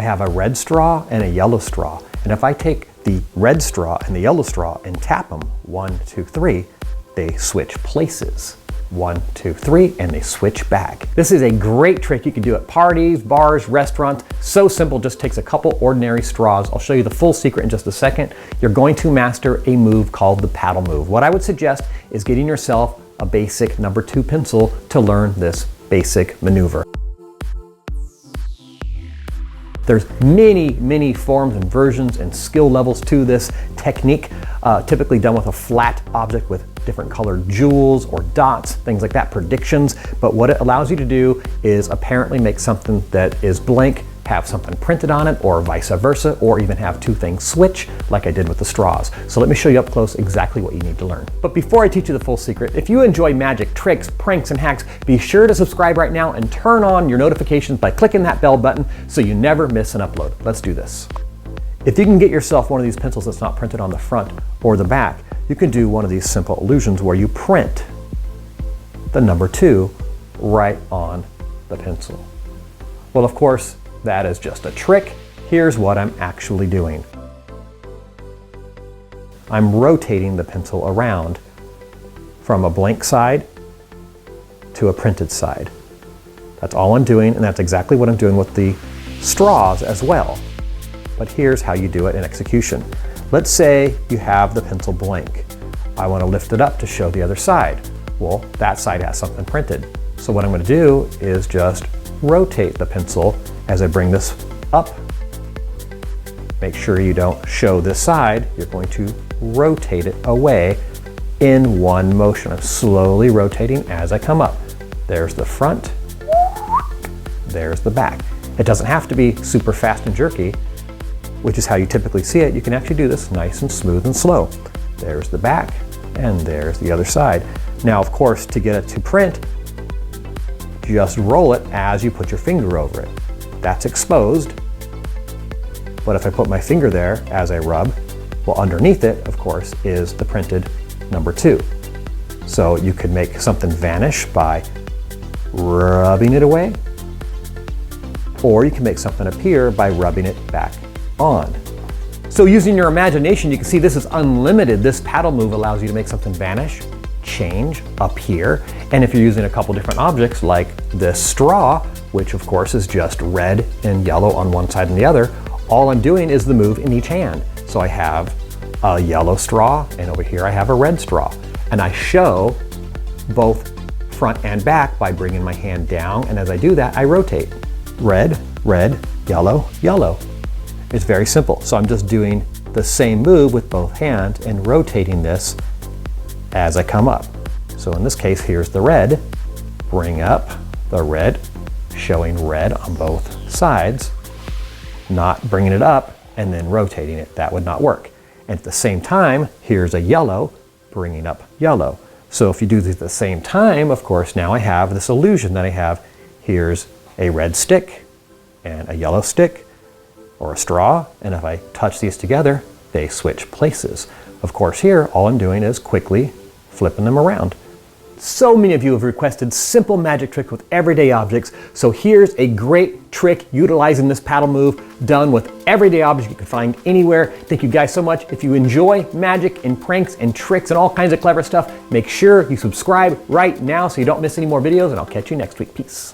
have a red straw and a yellow straw. And if I take the red straw and the yellow straw and tap them, 1, 2, 3, they switch places. 1, 2, 3, and they switch back. This is a great trick you can do at parties, bars, restaurants. So simple, just takes a couple ordinary straws. I'll show you the full secret in just a second. You're going to master a move called the paddle move. What I would suggest is getting yourself a basic number 2 pencil to learn this basic maneuver. There's many forms and versions and skill levels to this technique, typically done with a flat object with different colored jewels or dots, things like that, predictions. But what it allows you to do is apparently make something that is blank, have something printed on it, or vice versa, or even have 2 things switch like I did with the straws. So let me show you up close exactly what you need to learn. But before I teach you the full secret, if you enjoy magic, tricks, pranks, and hacks, be sure to subscribe right now and turn on your notifications by clicking that bell button so you never miss an upload. Let's do this. If you can get yourself one of these pencils that's not printed on the front or the back, you can do one of these simple illusions where you print the number 2 right on the pencil. Well, of course, that is just a trick. Here's what I'm actually doing. I'm rotating the pencil around from a blank side to a printed side. That's all I'm doing, and that's exactly what I'm doing with the straws as well. But here's how you do it in execution. Let's say you have the pencil blank. I want to lift it up to show the other side. Well, that side has something printed. So what I'm going to do is just rotate the pencil as I bring this up. Make sure you don't show this side. You're going to rotate it away in one motion. I'm slowly rotating as I come up. There's the front, there's the back. It doesn't have to be super fast and jerky, which is how you typically see it. You can actually do this nice and smooth and slow. There's the back, and there's the other side. Now, of course, to get it to print, just roll it as you put your finger over it. That's exposed, but if I put my finger there as I rub, well, underneath it, of course, is the printed number 2. So you could make something vanish by rubbing it away, or you can make something appear by rubbing it back on. So using your imagination, you can see this is unlimited. This paddle move allows you to make something vanish, change, appear, and if you're using a couple different objects like this straw, which of course is just red and yellow on one side and the other, all I'm doing is the move in each hand. So I have a yellow straw, and over here I have a red straw. And I show both front and back by bringing my hand down, and as I do that, I rotate. Red, red, yellow, yellow. It's very simple. So I'm just doing the same move with both hands and rotating this as I come up. So in this case, here's the red. Bring up the red, showing red on both sides, not bringing it up and then rotating it. That would not work. And at the same time, here's a yellow, bringing up yellow. So if you do these at the same time, of course, now I have this illusion that I have, here's a red stick and a yellow stick or a straw. And if I touch these together, they switch places. Of course, here, all I'm doing is quickly flipping them around. So many of you have requested simple magic tricks with everyday objects, so here's a great trick utilizing this paddle move done with everyday objects you can find anywhere. Thank you guys so much. If you enjoy magic and pranks and tricks and all kinds of clever stuff, make sure you subscribe right now so you don't miss any more videos, and I'll catch you next week. Peace.